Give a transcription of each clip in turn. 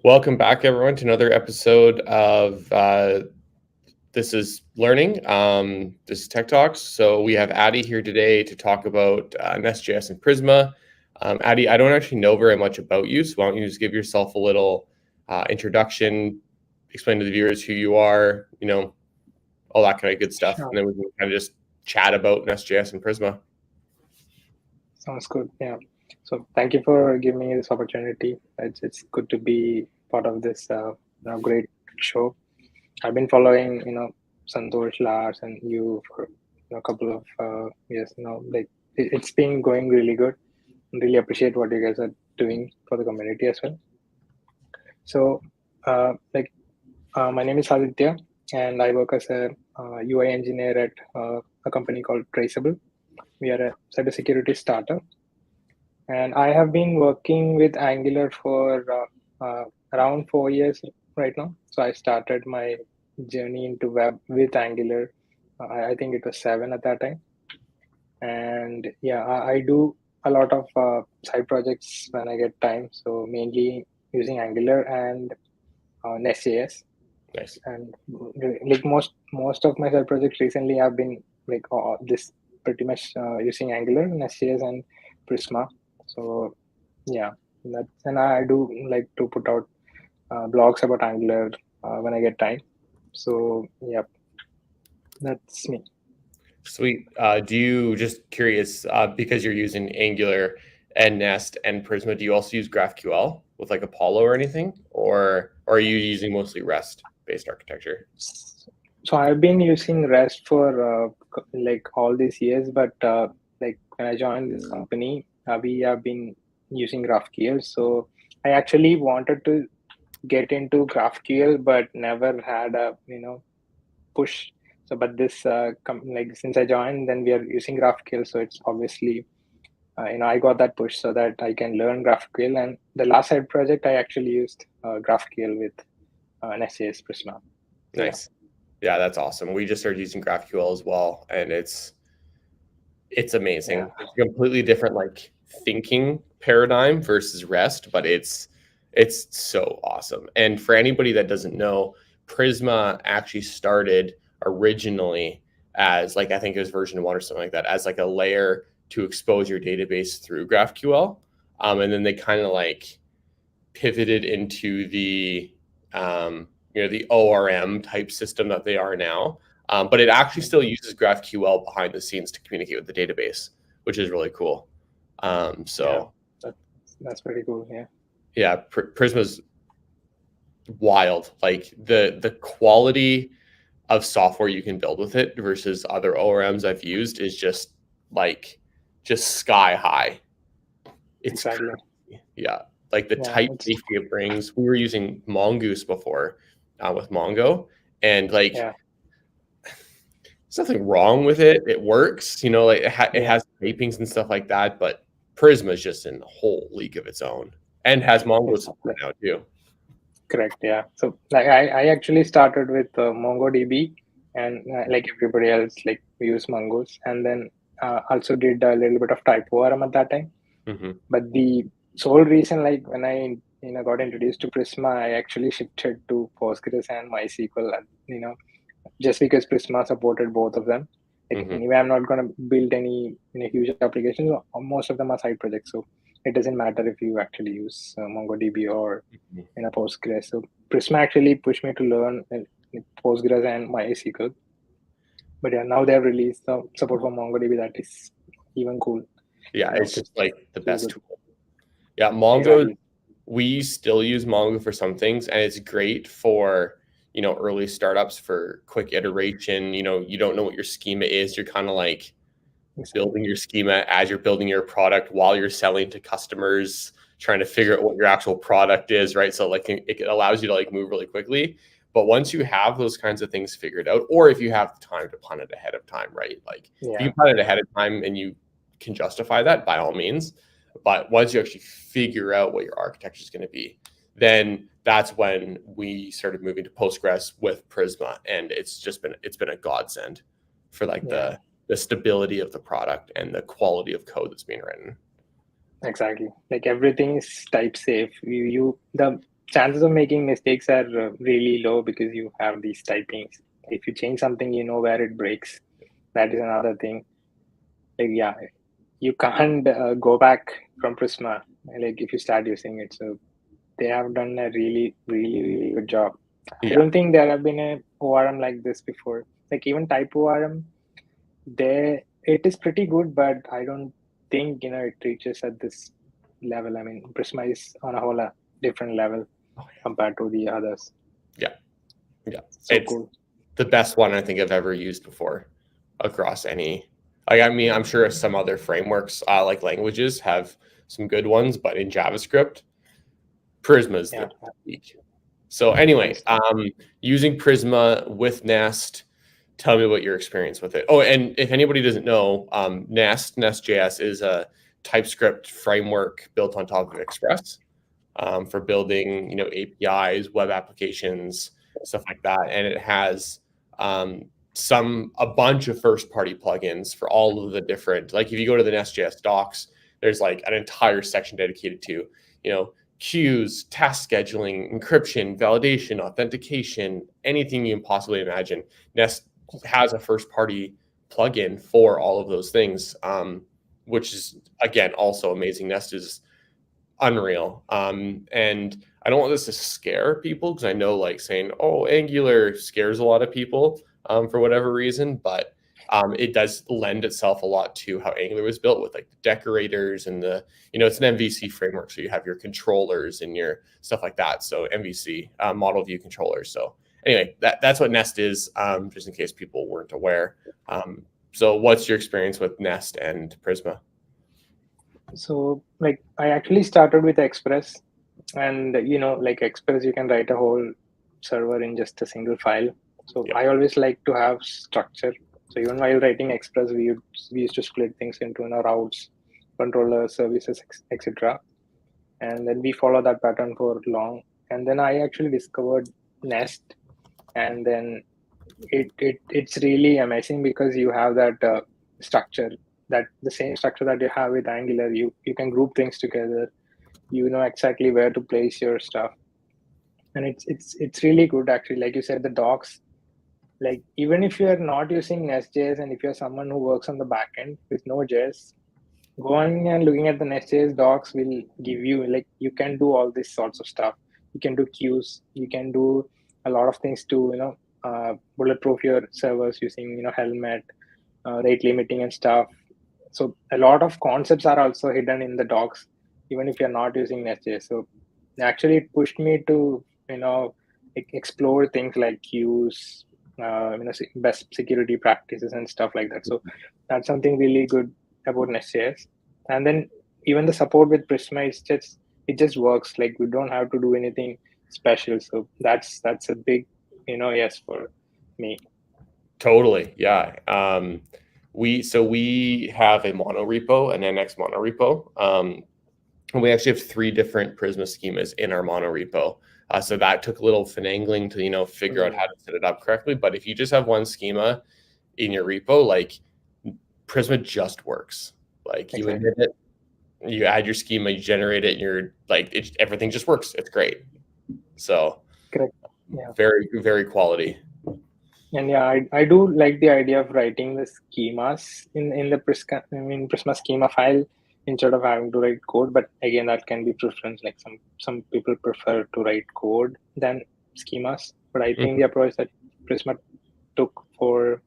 Welcome back, everyone, to another episode of This is Learning. This is Tech Talks. So we have Addy here today to talk about NestJs and Prisma. Addy, I don't actually know very much about you, so why don't you just give yourself a little introduction, explain to the viewers who you are, all that kind of good stuff, Sure. and then we can kind of just chat about NestJs and Prisma. Sounds good. Yeah. So thank you for giving me this opportunity. It's good to be part of this great show. I've been following Santosh, Lars, and you for a couple of years now. Like it's been going really good. Really appreciate what you guys are doing for the community as well. So my name is Adithya, and I work as a UI engineer at a company called Traceable. We are a cybersecurity startup. And I have been working with Angular for around 4 years right now. So I started my journey into web with Angular. I think it was 7 at that time. And yeah, I do a lot of side projects when I get time. So mainly using Angular and NestJs. Nice. And like most of my side projects recently have been like this pretty much using Angular, NestJs, and Prisma. So yeah, and I do like to put out blogs about Angular when I get time. So yeah, that's me. Sweet. Do you, just curious, because you're using Angular and Nest and Prisma, do you also use GraphQL with like Apollo or anything, or are you using mostly REST-based architecture? So I've been using REST for like all these years, but like when I joined this company, we have been using GraphQL. So I actually wanted to get into GraphQL, but never had a push. So, but this like since I joined, then we are using GraphQL. So it's obviously I got that push so that I can learn GraphQL. And the last side project, I actually used GraphQL with NestJs Prisma. So, Nice. Yeah, that's awesome. We just started using GraphQL as well, and it's amazing. yeah. It's a completely different like thinking paradigm versus REST, but it's so awesome. And for anybody that doesn't know, Prisma actually started originally as like, I think it was version 1 or something like that, as like a layer to expose your database through GraphQL. And then they kind of like pivoted into the the ORM type system that they are now. But it actually still uses GraphQL behind the scenes to communicate with the database, which is really cool. So that's pretty cool. Yeah. Yeah, Prisma's wild. Like the quality of software you can build with it versus other ORMs I've used is just sky high. It's Exactly. crazy. Yeah. Like the type safety it brings. We were using Mongoose before with Mongo, and like there's nothing wrong with it. It works, like it has tapings and stuff like that, but Prisma is just in a whole league of its own and has Mongo support now too. Correct. Yeah. So like I actually started with MongoDB, and like everybody else, like we use Mongoose, and then also did a little bit of TypeORM at that time. Mm-hmm. But the sole reason, like when I got introduced to Prisma, I actually shifted to Postgres and MySQL, just because Prisma supported both of them. Like anyway, I'm not going to build any huge applications. Most of them are side projects, so it doesn't matter if you actually use MongoDB or Postgres. So Prisma actually pushed me to learn Postgres and MySQL. But yeah, now they have released the support for MongoDB. That is even cool. Yeah, it's just like the best tool. Yeah, Mongo. Exactly. We still use Mongo for some things, and it's great for early startups for quick iteration. You don't know what your schema is. You're kind of like building your schema as you're building your product while you're selling to customers, trying to figure out what your actual product is, right? So like it allows you to like move really quickly. But once you have those kinds of things figured out, or if you have time to plan it ahead of time, right? Like if you plan it ahead of time and you can justify that, by all means. But once you actually figure out what your architecture is going to be, then that's when we started moving to Postgres with Prisma, and it's been a godsend for like the stability of the product and the quality of code that's being written. Exactly. Like everything is type safe. The chances of making mistakes are really low because you have these typings. If you change something, you know where it breaks. That is another thing. Like yeah, you can't go back from Prisma. Like if you start using it, so they have done a really, really, really good job. I Yeah. don't think there have been a ORM like this before. Like even type ORM, it is pretty good, but I don't think it reaches at this level. I mean, Prisma is on a whole different level compared to the others. Yeah. Yeah. So It's cool. the best one I think I've ever used before across any. Like, I mean, I'm sure some other frameworks, like languages, have some good ones, but in JavaScript, Prisma is Yeah. the peak. So anyway, Yes. using Prisma with Nest, tell me what your experience with it. Oh, and if anybody doesn't know, NestJS is a TypeScript framework built on top of Express for building, APIs, web applications, stuff like that. And it has a bunch of first-party plugins for all of the different. Like if you go to the NestJS docs, there's like an entire section dedicated to, queues, task scheduling, encryption, validation, authentication, anything you can possibly imagine. Nest has a first-party plugin for all of those things, which is again also amazing. Nest is unreal. And I don't want this to scare people because I know like saying, oh, Angular scares a lot of people for whatever reason, but it does lend itself a lot to how Angular was built with like the decorators and it's an MVC framework. So you have your controllers and your stuff like that. So MVC, model view controllers. So anyway, that's what Nest is, just in case people weren't aware. So what's your experience with Nest and Prisma? So like I actually started with Express, and like Express, you can write a whole server in just a single file. So Yep. I always like to have structure. So even while writing Express, we used to split things into routes, controllers, services, etc. And then we follow that pattern for long. And then I actually discovered Nest, and then it's really amazing because you have that structure, that the same structure that you have with Angular. You can group things together. You know exactly where to place your stuff, and it's really good actually. Like you said, the docs. Like even if you are not using NestJS, and if you're someone who works on the backend with Node.js, going and looking at the NestJS docs will give you, like, you can do all these sorts of stuff. You can do queues. You can do a lot of things to bulletproof your servers using Helmet, rate limiting and stuff. So a lot of concepts are also hidden in the docs, even if you're not using NestJS. So actually, it pushed me to explore things like queues, best security practices and stuff like that. So that's something really good about NestJS. And then even the support with Prisma is it just works. Like we don't have to do anything special. So that's a big yes for me. Totally. Yeah. We have a mono repo, an NX mono repo. And we actually have 3 different Prisma schemas in our mono repo. So that took a little finagling to, figure out how to set it up correctly. But if you just have one schema in your repo, like Prisma just works. Like you Exactly. admit it, you add your schema, you generate it, and you're like, everything just works. It's great. So Correct. Yeah. very, very quality. And yeah, I do like the idea of writing the schemas in the Prisma schema file instead of having to write code. But again, that can be preference. Like some people prefer to write code than schemas. But I think Mhm. the approach that Prisma took for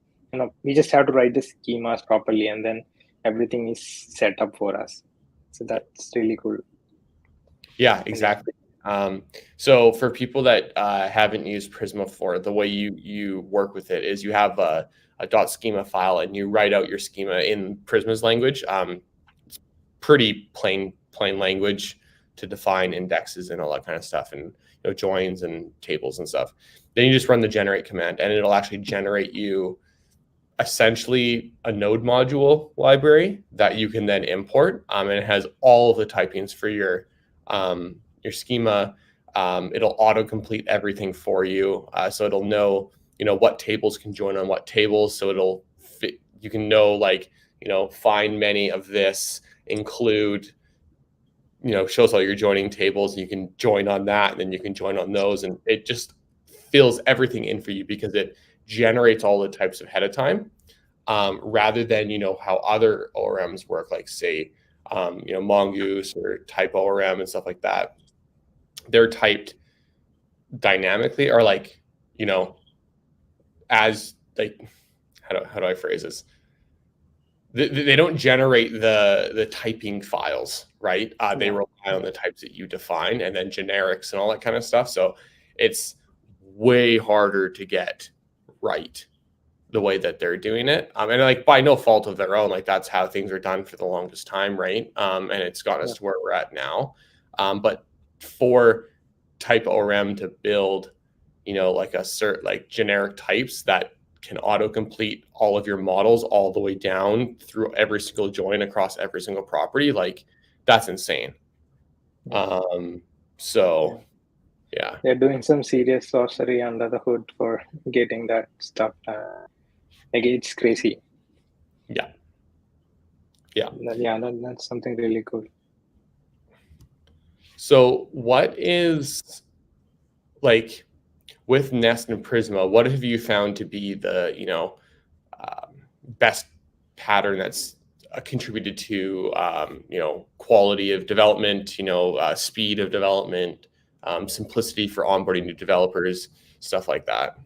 we just have to write the schemas properly, and then everything is set up for us. So that's really cool. Yeah, And yeah, exactly. So for people that haven't used Prisma before, the way you work with it is you have a dot schema file and you write out your schema in Prisma's language. It's pretty plain language to define indexes and all that kind of stuff, and joins and tables and stuff. Then you just run the generate command, and it'll actually generate you essentially a node module library that you can then import, and it has all of the typings for your schema. It'll autocomplete everything for you, so it'll know what tables can join on what tables. So it'll fit. You can know like find many of this, include shows all your joining tables. You can join on that, and then you can join on those, and it just fills everything in for you because it generates all the types ahead of time, rather than how other ORMs work, like say Mongoose or Type ORM and stuff like that. They're typed dynamically, or like as like how do I phrase this? They don't generate the typing files, right? They rely on the types that you define, and then generics and all that kind of stuff. So it's way harder to get right the way that they're doing it. And like by no fault of their own, like that's how things are done for the longest time, right? And it's gotten us to where we're at now. But for Type ORM to build, like generic types that can autocomplete all of your models all the way down through every single join across every single property, like that's insane. So yeah, they're doing some serious sorcery under the hood for getting that stuff. Like it's crazy. Yeah. That's something really cool. So what is, like, with Nest and Prisma, what have you found to be the best pattern that's contributed to quality of development, speed of development, simplicity for onboarding new developers, stuff like that?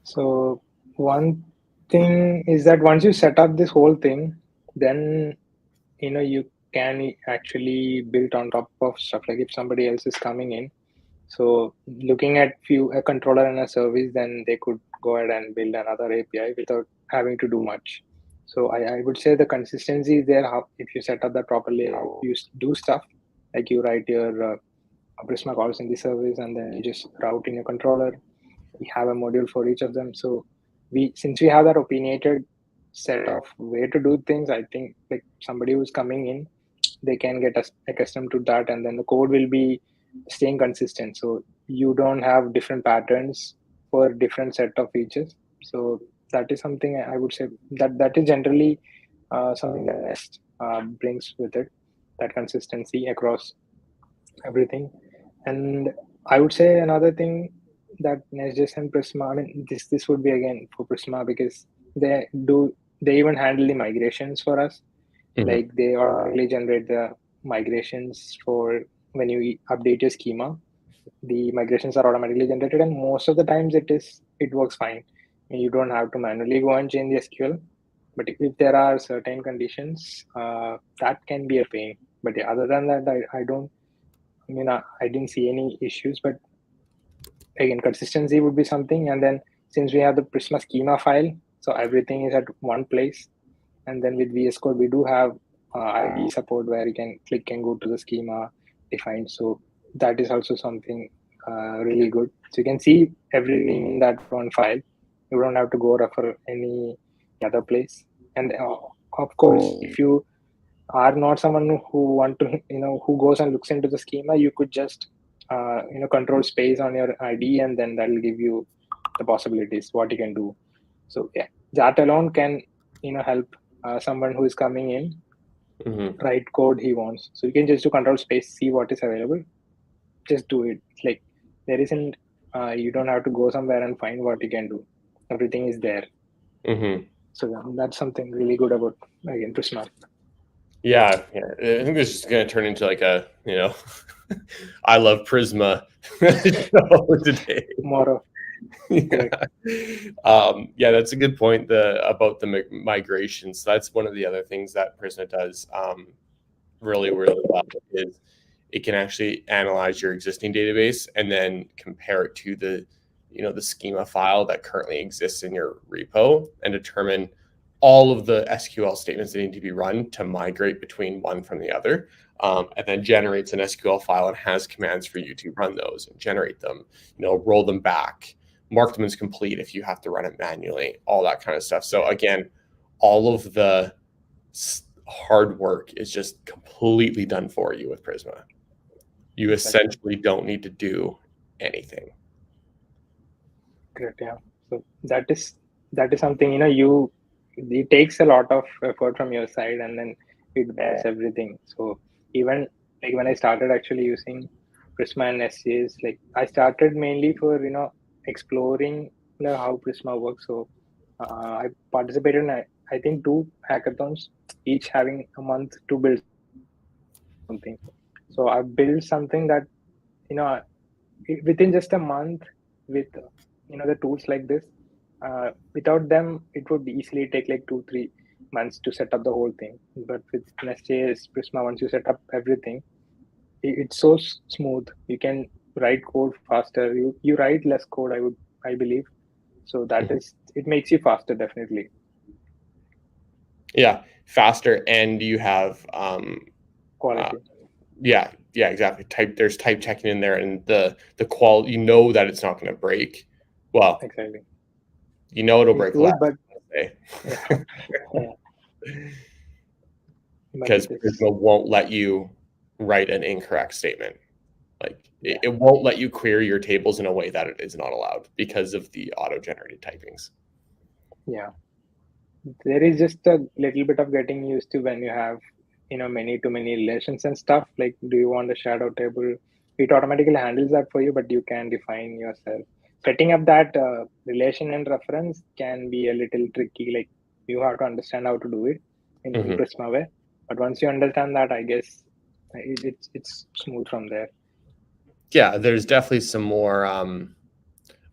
So one thing is that once you set up this whole thing, then you can actually build on top of stuff. Like if somebody else is coming in, so looking at a controller and a service, then they could go ahead and build another API without having to do much. So I would say the consistency is there. If you set up that properly, you do stuff like you write your Prisma calls in the service, and then you just route in your controller. We have a module for each of them. So since we have that opinionated set of way to do things, I think like somebody who's coming in, they can get accustomed to that, and then the code will be staying consistent. So you don't have different patterns for different set of features. So that is something I would say that is generally something that Nest brings with it, that consistency across everything. And I would say another thing that NestJs and Prisma, I mean, this would be again for Prisma because they even handle the migrations for us. Mm-hmm. Like they automatically generate the migrations for when you update your schema. The migrations are automatically generated, and most of the times it works fine. You don't have to manually go and change the SQL. But if there are certain conditions, that can be a pain. But other than that, I didn't see any issues. But again, consistency would be something. And then since we have the Prisma schema file, so everything is at one place. And then with VS Code, we do have ID support where you can click and go to the schema defined. So that is also something really good. So you can see everything in that one file. You don't have to go refer any other place. And of course, if you are not someone who want to, who goes and looks into the schema, you could just, control space on your ID, and then that will give you the possibilities, what you can do. So yeah, that alone can, help someone who is coming in write code he wants. So you can just do control space, see what is available, just do it. Like there isn't, you don't have to go somewhere and find what you can do. Everything is there. So that's something really good about, again, Prisma. Yeah, I think this is going to turn into like a, I love Prisma show today. Tomorrow. Yeah, that's a good point about the migrations. That's one of the other things that Prisma does really, really well, is it can actually analyze your existing database and then compare it to the schema file that currently exists in your repo and determine all of the SQL statements that need to be run to migrate between one from the other, and then generates an SQL file and has commands for you to run those and generate them, roll them back, mark them as complete if you have to run it manually, all that kind of stuff. So again, all of the hard work is just completely done for you with Prisma. You essentially don't need to do anything. Great, yeah. So that is something, it takes a lot of effort from your side, and then it does everything. So even like when I started actually using Prisma and NestJs, like I started mainly for exploring how Prisma works. So I participated in I think 2 hackathons, each having a month to build something. So I built something that you know within just a month with the tools like this. Without them, it would easily take like 2-3 months to set up the whole thing. But with NestJs, Prisma, once you set up everything, it's so smooth. You can write code faster. You write less code, I believe. So that Mhm. is, it makes you faster, definitely. Yeah, faster, and you have Quality. yeah, exactly. There's type checking in there, and the quality. You know that it's not going to break. Well, Exactly. you know it'll It break less. would, but Say. yeah, yeah. But Because it is, Prisma won't let you write an incorrect statement. Like yeah, it won't let you query your tables in a way that it is not allowed because of the auto-generated typings. yeah. There is just a little bit of getting used to when you have many to many relations and stuff. Like, do you want a shadow table? It automatically handles that for you, but you can define yourself. Setting up that relation and reference can be a little tricky. Like, you have to understand how to do it in Mhm. Prisma way. But once you understand that, I guess it's smooth from there. Yeah, there's definitely some more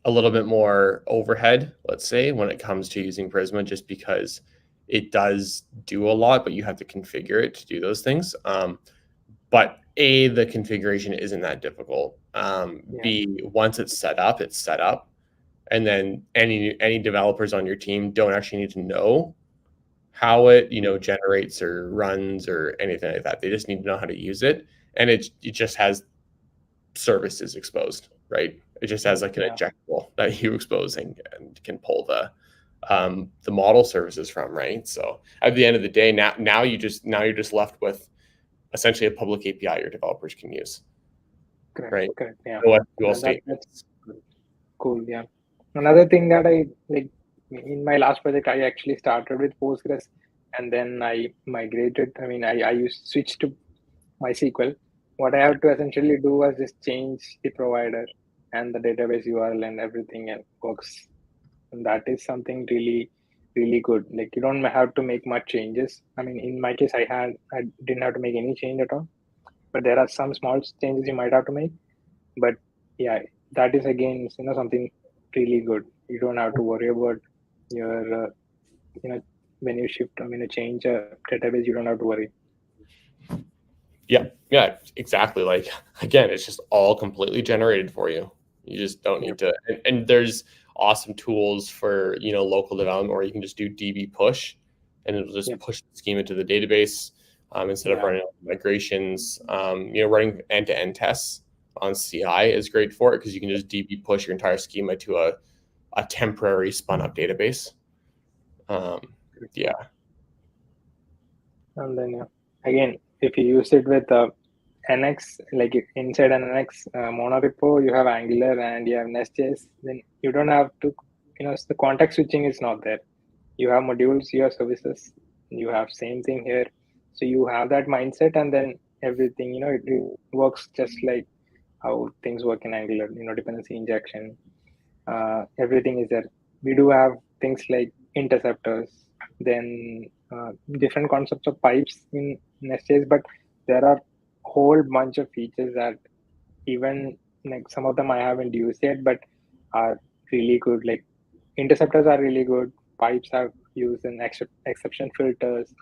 a little bit more overhead, let's say, when it comes to using Prisma, just because it does do a lot, but you have to configure it to do those things. But A, the configuration isn't that difficult. Yeah, B, once it's set up, it's set up. And then any developers on your team don't actually need to know how it generates or runs or anything like that. They just need to know how to use it, and it just has services exposed, right? It just has like an yeah, injectable that you expose and can pull the model services from, right? So at the end of the day, now you're just left with essentially a public API your developers can use, correct, right? correct. Yeah, No SQL that's statements. good. Cool. Yeah. Another thing that I like in my last project, I actually started with Postgres and then I migrated. I mean, I used switched to MySQL. What I have to essentially do was just change the provider and the database URL and everything and works. And that is something really, really good. Like you don't have to make much changes. I mean, in my case, I didn't have to make any change at all. But there are some small changes you might have to make. But yeah, that is again something really good. You don't have to worry about your you know when you shift, I mean, change a database, you don't have to worry. Yeah, exactly. Like again, it's just all completely generated for you. You just don't Yep. need to. And there's awesome tools for local development, or you can just do DB push, and it'll just Yep. push the schema to the database instead of Yeah. running migrations. Running end-to-end tests on CI is great for it because you can just DB push your entire schema to a temporary spun up database. Um, yeah. And then again, if you use it with NX, like inside an NX monorepo, you have Angular and you have NestJs, then you don't have to, the context switching is not there. You have modules, you have services, you have same thing here. So you have that mindset and then everything, it works just like how things work in Angular, dependency injection, everything is there. We do have things like interceptors, then different concepts of pipes in NestJs, but there are whole bunch of features that even like some of them I haven't used yet, but are really good. Like interceptors are really good. Pipes are used in exception filters.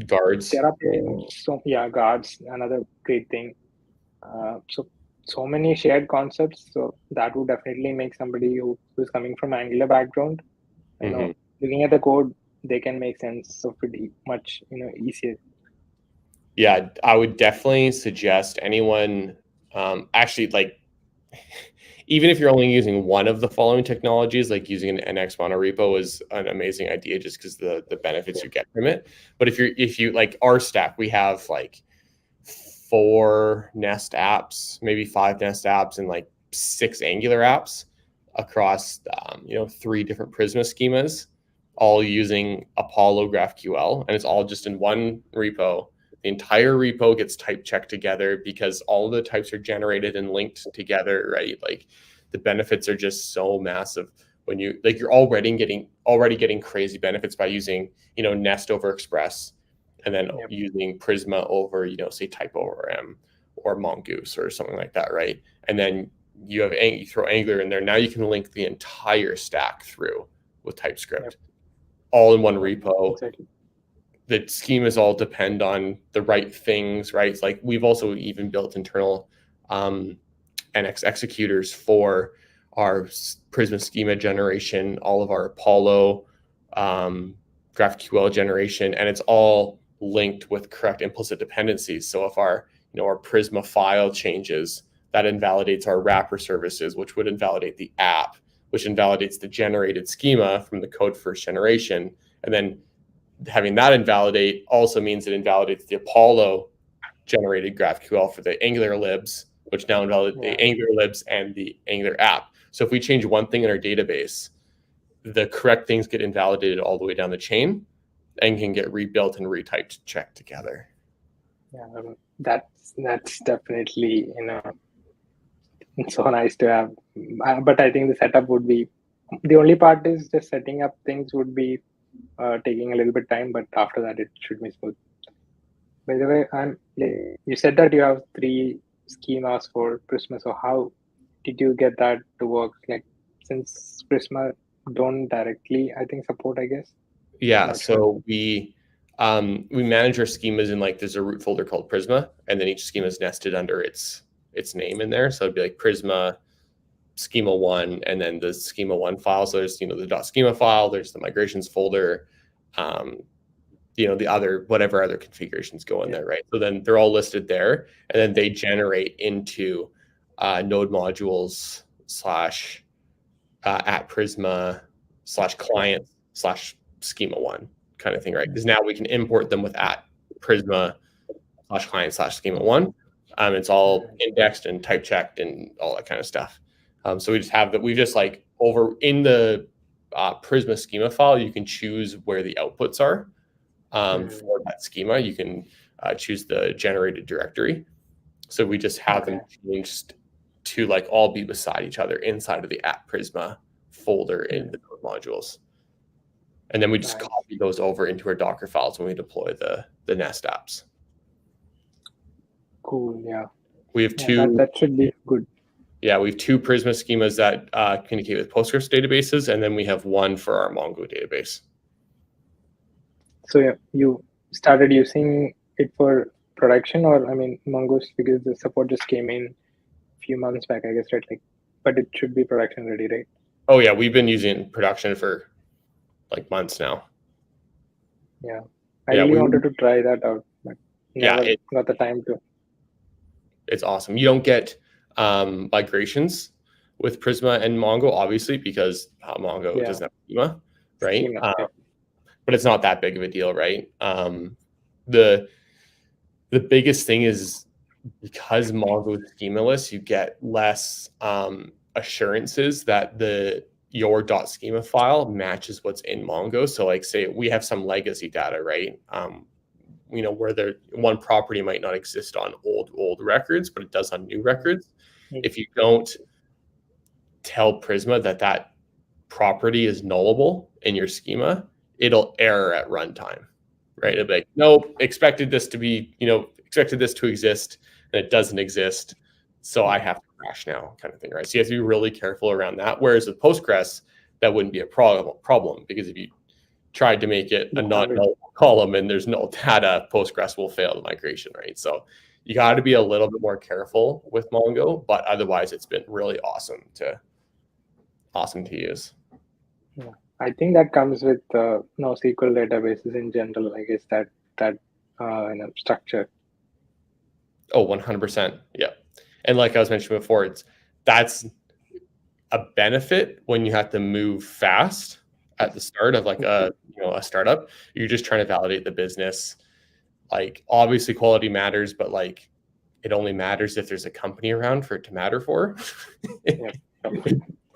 Guards. Terraplane, so yeah, guards, another great thing. So many shared concepts. So that would definitely make somebody who's coming from Angular background, Mhm. looking at the code, they can make sense of it much, easier. Yeah, I would definitely suggest anyone actually like even if you're only using one of the following technologies, like using an NX monorepo is an amazing idea just because the benefits Yeah. you get from it. But if you like our stack, we have like 4 Nest apps, maybe 5 Nest apps, and like 6 Angular apps across 3 different Prisma schemas, all using Apollo GraphQL, and it's all just in one repo the entire repo gets type checked together because all of the types are generated and linked together, right? Like the benefits are just so massive when you're already getting crazy benefits by using, Nest over Express, and then using Prisma over, say TypeORM or Mongoose or something like that, right? And then you throw Angular in there. Now you can link the entire stack through with TypeScript, all in one repo. Exactly. The schemas all depend on the right things, right? It's like we've also even built internal NX executors for our Prisma schema generation, all of our Apollo GraphQL generation, and it's all linked with correct implicit dependencies. So if our Prisma file changes, that invalidates our wrapper services, which would invalidate the app, which invalidates the generated schema from the code first generation. And then having that invalidate also means it invalidates the Apollo generated GraphQL for the Angular libs, which now invalidate the Angular libs and the Angular app. So if we change one thing in our database, the correct things get invalidated all the way down the chain and can get rebuilt and retyped checked together. Yeah, that's definitely, so nice to have. But I think the setup would be, the only part is just setting up things would be taking a little bit time, but after that it should be smooth. By the way, you said that you have 3 schemas for Prisma. So how did you get that to work? Like, since Prisma don't directly, I think, support, I guess. Yeah. So we manage our schemas in there's a root folder called Prisma, and then each schema is nested under its name in there. So it'd be like Prisma schema 1, and then the schema 1 file. So there's the .schema file, there's the migrations folder, the other whatever other configurations go in there, right? So then they're all listed there, and then they generate into node modules / at Prisma / client / schema 1 kind of thing, right? Because now we can import them with at Prisma / client / schema 1. It's all indexed and type checked and all that kind of stuff. So we just have that. We just over in the Prisma schema file, you can choose where the outputs are for that schema. You can choose the generated directory. So we just have them changed to all be beside each other inside of the at Prisma folder in the node modules. And then we just copy those over into our Docker files when we deploy the Nest apps. Cool. Yeah. We have 2. That should be good. Yeah, we have 2 Prisma schemas that communicate with Postgres databases, and then we have 1 for our Mongo database. So you started using it for production, or Mongoose, because the support just came in a few months back, I guess, right? But it should be production ready, right? Oh yeah, we've been using production for months now. Yeah, I really wanted to try that out, but never got the time to. It's awesome. You don't get migrations with Prisma and Mongo, obviously, because Mongo doesn't have schema, right? But it's not that big of a deal, right? The biggest thing is because Mongo is schemaless, you get less assurances that your .schema file matches what's in Mongo. So say we have some legacy data, right? Where one property might not exist on old records, but it does on new records. If you don't tell Prisma that property is nullable in your schema, it'll error at runtime, right? It'll be like, nope, expected this to exist, and it doesn't exist, so I have to crash now, kind of thing, right? So you have to be really careful around that. Whereas with Postgres, that wouldn't be a problem, because if you tried to make it a non-null column and there's null data, Postgres will fail the migration, right? So you got to be a little bit more careful with Mongo, but otherwise it's been really awesome to use. Yeah. I think that comes with NoSQL databases in general. I guess that structure. Oh, 100%. Yeah. And like I was mentioning before, that's a benefit when you have to move fast at the start of a startup. You're just trying to validate the business. Obviously quality matters, but it only matters if there's a company around for it to matter for.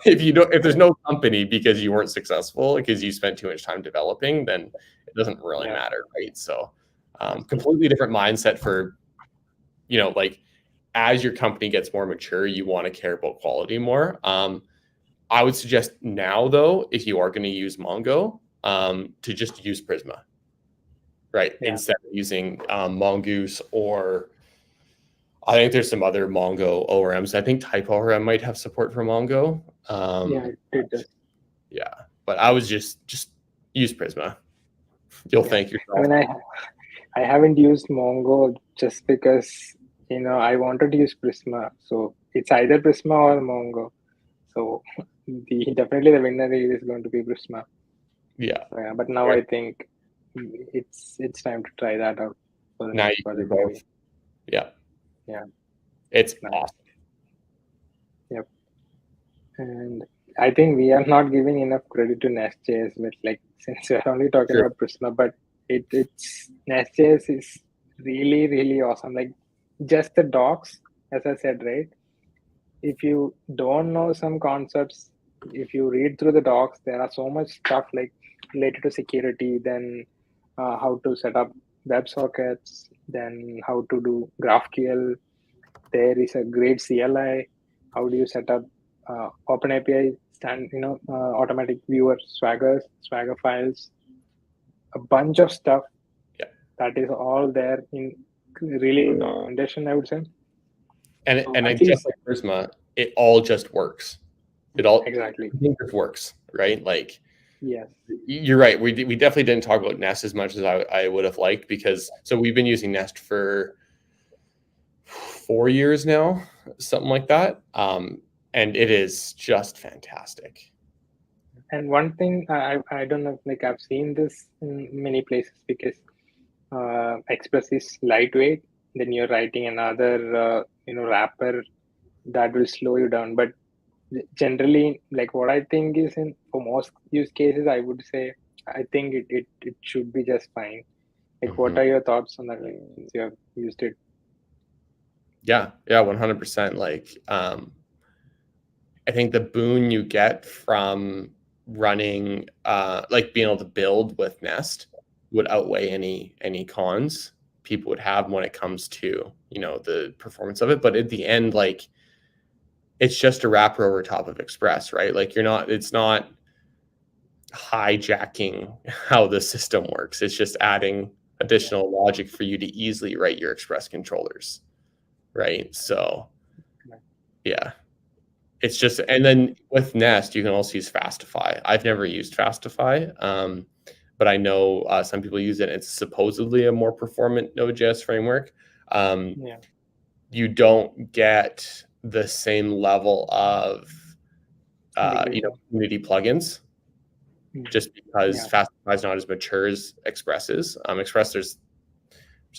If there's no company because you weren't successful because you spent too much time developing, then it doesn't really matter, right? So Completely different mindset for, like as your company gets more mature, you want to care about quality more. I would suggest now, though, if you are going to use Mongo, to just use Prisma, right? Yeah. Instead of using Mongoose, or I think there's some other Mongo ORMs. I think Type ORM might have support for Mongo. Yeah, it does. Yeah, but I was just use Prisma. You'll thank yourself. I mean, I haven't used Mongo just because I wanted to use Prisma. So it's either Prisma or Mongo. So definitely the winner is going to be Prisma. Yeah. So, yeah, but now I think it's time to try that out for the Now next you project. can do both. Yeah. Yeah. It's Nice. awesome. Yep. And I think we are not giving enough credit to NestJs, but since we're only talking about Prisma, but it's NestJs is really, really awesome. Like just the docs, as I said, right? If you don't know some concepts, if you read through the docs, there are so much stuff related to security, then how to set up WebSockets, then how to do GraphQL. There is a great CLI. How do you set up OpenAPI automatic viewer Swagger files, a bunch of stuff. Yeah. That is all there in really good documentation, I would say. And I just like Prisma, it all just works. It all exactly just works, right? Like, yes, you're right. We definitely didn't talk about Nest as much as I would have liked, because we've been using Nest for 4 years now, something like that. And it is just fantastic. And one thing I don't know, I've seen this in many places, because Express is lightweight. Then you're writing another wrapper that will slow you down. But generally, what I think is, for most use cases, I would say I think it should be just fine. What are your thoughts on that, since you have used it? Yeah, 100%. I think the boon you get from running, being able to build with Nest, would outweigh any cons people would have when it comes to the performance of it. But at the end, it's just a wrapper over top of Express, right? It's not hijacking how the system works. It's just adding additional logic for you to easily write your Express controllers, right? So yeah, it's just, and then with Nest, you can also use Fastify. I've never used Fastify, but I know some people use it. It's supposedly a more performant Node.js framework. You don't get the same level of community plugins, just because Fastify is not as mature as Express is. Express, there's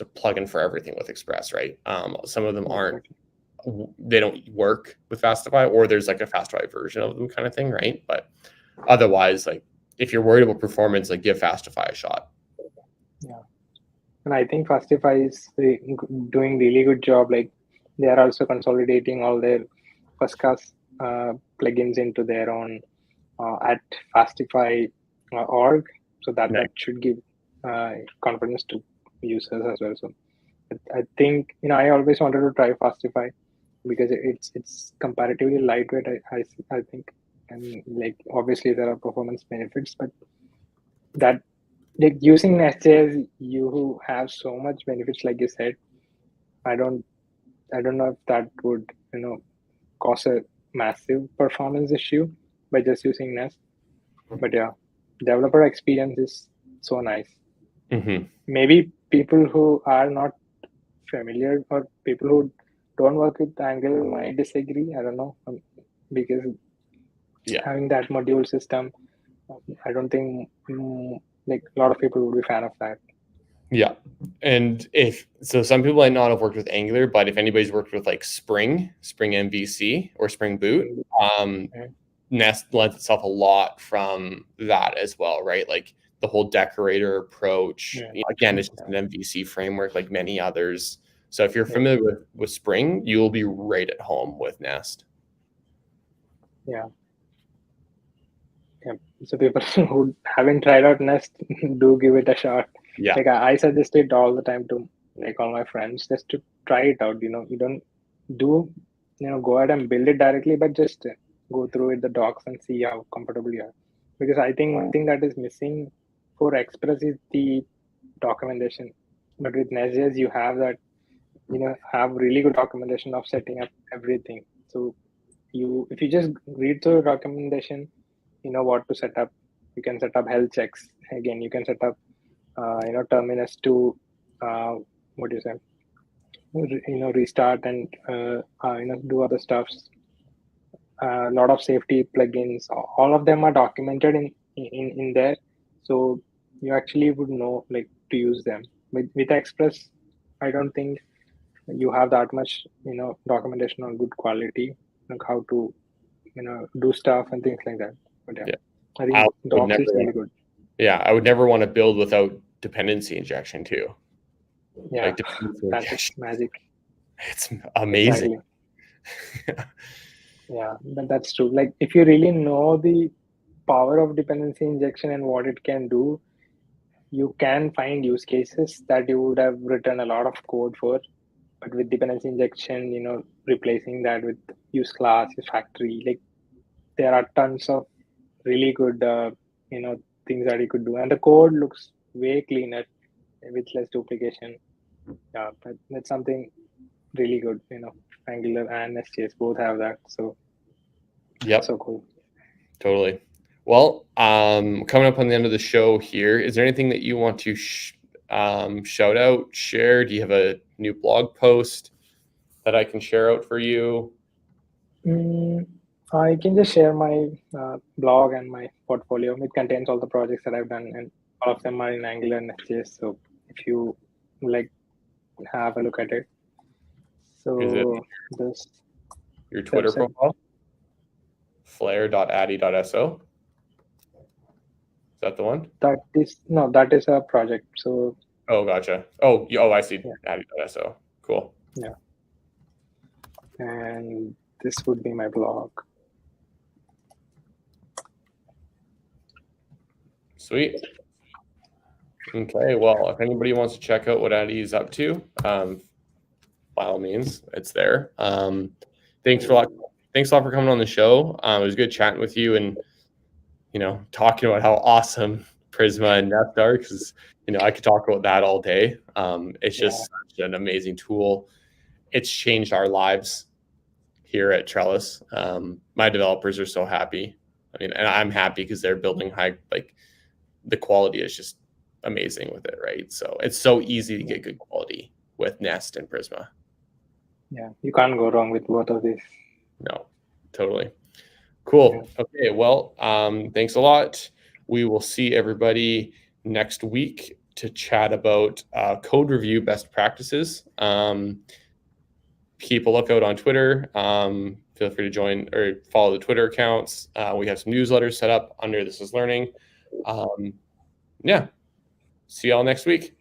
a plugin for everything with Express, right? Some of them aren't. They don't work with Fastify, or there's a Fastify version of them, kind of thing, right? But otherwise, if you're worried about performance, give Fastify a shot. Yeah, and I think Fastify is doing really good job. They are also consolidating all their first class plugins into their own at Fastify.org, so that should give confidence to users as well. So I think I always wanted to try Fastify, because it's comparatively lightweight. I think, and obviously there are performance benefits, but that using NestJS, you have so much benefits, like you said. I don't know if that would cause a massive performance issue by just using Nest. But yeah, developer experience is so nice. Maybe people who are not familiar, or people who don't work with Angular, might disagree. I don't know, because having that module system, I don't think a lot of people would be fan of that. Yeah, and some people might not have worked with Angular, but if anybody's worked with Spring MVC or Spring Boot, Nest lends itself a lot from that as well, right? The whole decorator approach. Again, it's just an MVC framework like many others. So if you're familiar with Spring, you'll be right at home with Nest. Yeah. So people who haven't tried out Nest, do give it a shot. Yeah. Like I suggest it all the time to like all my friends just to try it out. You don't do go ahead and build it directly, but just go through it the docs and see how comfortable you are. Because I think one thing that is missing for Express is the documentation. But with NestJs, you have that have really good documentation of setting up everything. So if you just read through the documentation, you know what to set up. You can set up health checks. Again, you can set up terminus to what do you say restart and do other stuffs. A lot of safety plugins, all of them are documented in there, so you actually would know like to use them. With Express, I don't think you have that much documentation on good quality, like how to do stuff and things like that. But yeah, I think docs is really good. Yeah, I would never want to build without dependency injection too. Yeah, like that's magic. It's amazing. Exactly. Yeah, that's true. Like if you really know the power of dependency injection and what it can do, you can find use cases that you would have written a lot of code for. But with dependency injection, replacing that with use class, use factory, like there are tons of really good, things that you could do. And the code looks way cleaner with less duplication. Yeah, that's something really good. Angular and SJS both have that. So yep, so cool. Totally. Well, coming up on the end of the show here, is there anything that you want to shout out, share? Do you have a new blog post that I can share out for you? I can just share my blog and my portfolio. It contains all the projects that I've done, and all of them are in Angular and NestJS. So if you like, have a look at it. So this your Twitter profile, flare.addy.so. Is that the one? That is a project. So gotcha. Oh, I see. Yeah. Addy.so. Cool. Yeah. And this would be my blog. Sweet. Okay, well, if anybody wants to check out what Addy is up to, by all means, it's there. Thanks a lot for coming on the show. It was good chatting with you and talking about how awesome Prisma and Nest are, because I could talk about that all day. It's just such an amazing tool. It's changed our lives here at Trellis. My developers are so happy. I mean, and I'm happy because they're building the quality is just amazing with it, right? So it's so easy to get good quality with Nest and Prisma. Yeah, you can't go wrong with both of these. No, totally. Cool. Yeah. Okay, well, thanks a lot. We will see everybody next week to chat about code review best practices. Keep a lookout on Twitter. Feel free to join or follow the Twitter accounts. We have some newsletters set up under This Is Learning. Yeah. See y'all next week.